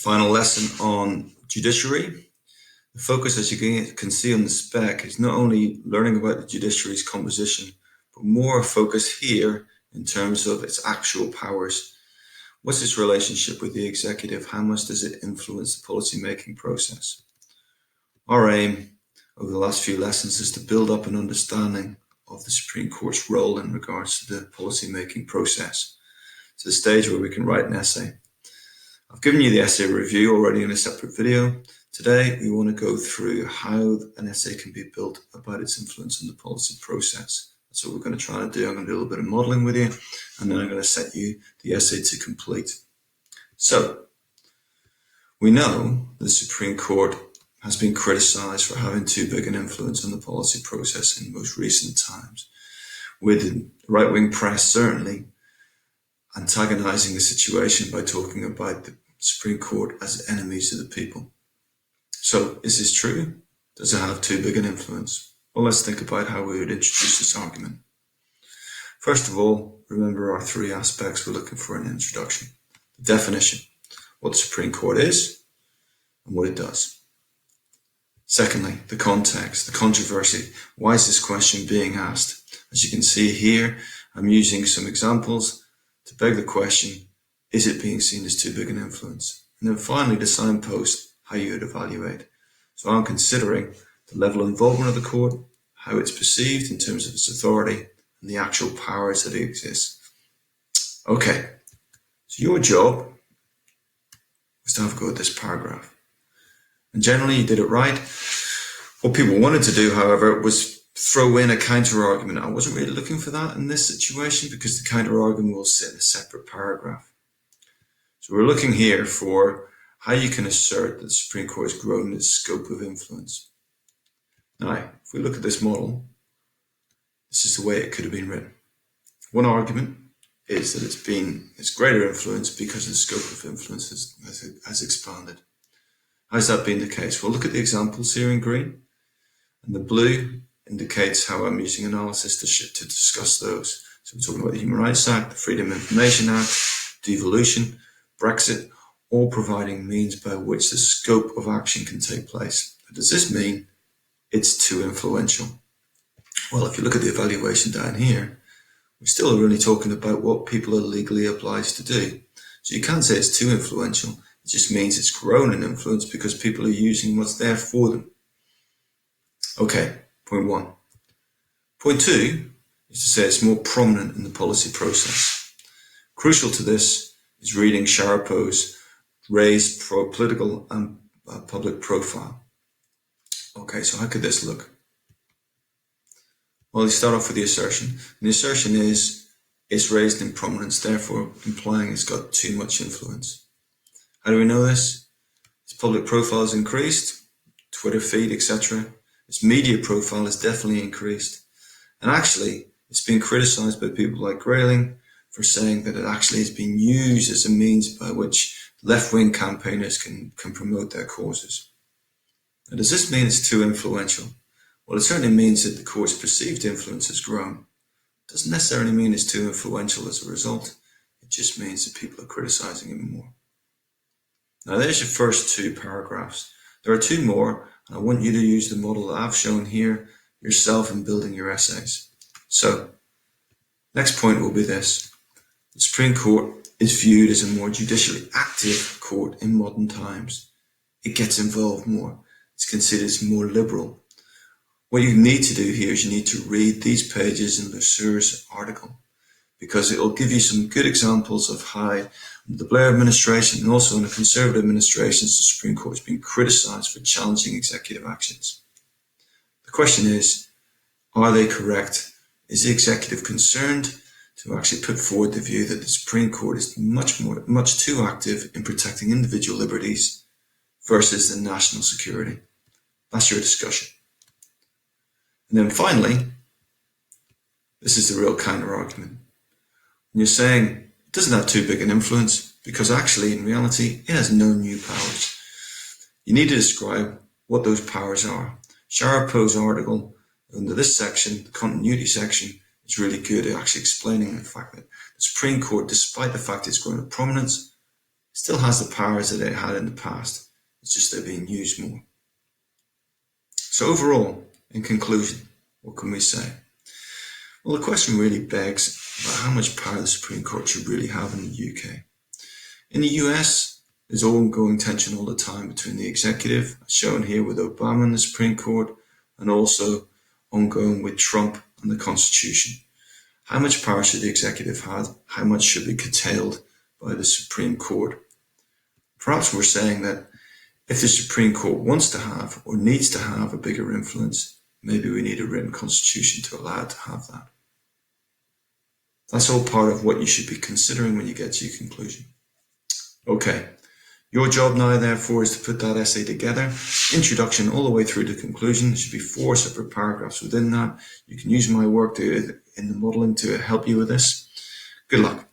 Final lesson on judiciary. The focus, as you can see on the spec, is not only learning about the judiciary's composition, but more focus here in terms of its actual powers. What's its relationship with the executive? How much does it influence the policy-making process? Our aim over the last few lessons is to build up an understanding of the Supreme Court's role in regards to the policy-making process, to the stage where we can write an essay. I've given you the essay review already in a separate video. Today, we want to go through how an essay can be built about its influence on the policy process. That's what we're going to try to do. I'm going to do a little bit of modeling with you, and then I'm going to set you the essay to complete. So, we know the Supreme Court has been criticized for having too big an influence on the policy process in most recent times, with the right-wing press certainly antagonizing the situation by talking about the Supreme Court as enemies of the people. So, is this true? Does it have too big an influence? Well, let's think about how we would introduce this argument. First of all, remember our three aspects we're looking for in an introduction. The definition, what the Supreme Court is and what it does. Secondly, the context, the controversy. Why is this question being asked? As you can see here, I'm using some examples to beg the question, is it being seen as too big an influence? And then finally, the signpost, how you would evaluate. So I'm considering the level of involvement of the court, how it's perceived in terms of its authority, and the actual powers that exist. Okay, so your job was to have a go at this paragraph. And generally you did it right. What people wanted to do, however, was throw in a counter-argument. I wasn't really looking for that in this situation because the counter-argument will sit in a separate paragraph. So we're looking here for how you can assert that the Supreme Court has grown its scope of influence. Now, if we look at this model, this is the way it could have been written. One argument is that it's greater influence because the scope of influence has expanded. How's that been the case? Well, look at the examples here in green, and the blue indicates how I'm using analysis to discuss those. So we're talking about the Human Rights Act, the Freedom of Information Act, devolution, Brexit, all providing means by which the scope of action can take place. But does this mean it's too influential? Well, if you look at the evaluation down here, we're still really talking about what people are legally obliged to do. So you can't say it's too influential. It just means it's grown in influence because people are using what's there for them. Okay, point one. Point two is to say it's more prominent in the policy process. Crucial to this is reading Sharapo's raised political and public profile. Okay, so how could this look? Well, you start off with the assertion. And the assertion is it's raised in prominence, therefore implying it's got too much influence. How do we know this? Its public profile has increased, Twitter feed, etc. Its media profile has definitely increased. And actually, it's been criticized by people like Grayling for saying that it actually has been used as a means by which left-wing campaigners can promote their causes. Now, does this mean it's too influential? Well, it certainly means that the court's perceived influence has grown. It doesn't necessarily mean it's too influential as a result. It just means that people are criticizing it more. Now, there's your first two paragraphs. There are two more, and I want you to use the model that I've shown here yourself in building your essays. So, next point will be this. The Supreme Court is viewed as a more judicially active court in modern times. It gets involved more. It's considered more liberal. What you need to do here is you need to read these pages in Lesur's article, because it will give you some good examples of how under the Blair administration and also under Conservative administrations, the Supreme Court has been criticized for challenging executive actions. The question is, are they correct? Is the executive concerned to actually put forward the view that the Supreme Court is much too active in protecting individual liberties versus the national security? That's your discussion. And then finally, this is the real counter-argument. And you're saying it doesn't have too big an influence because actually, in reality, it has no new powers. You need to describe what those powers are. Sharapo's article under this section, the continuity section, is really good at actually explaining the fact that the Supreme Court, despite the fact it's grown in prominence, still has the powers that it had in the past. It's just they're being used more. So overall, in conclusion, what can we say? Well, the question really begs about how much power the Supreme Court should really have in the UK. In the US, there's ongoing tension all the time between the executive, as shown here with Obama and the Supreme Court, and also ongoing with Trump and the Constitution. How much power should the executive have? How much should be curtailed by the Supreme Court? Perhaps we're saying that if the Supreme Court wants to have or needs to have a bigger influence, maybe we need a written constitution to allow it to have that. That's all part of what you should be considering when you get to your conclusion. Okay, your job now, therefore, is to put that essay together, introduction all the way through to conclusion. There should be 4 separate paragraphs within that. You can use my work in the modelling to help you with this. Good luck.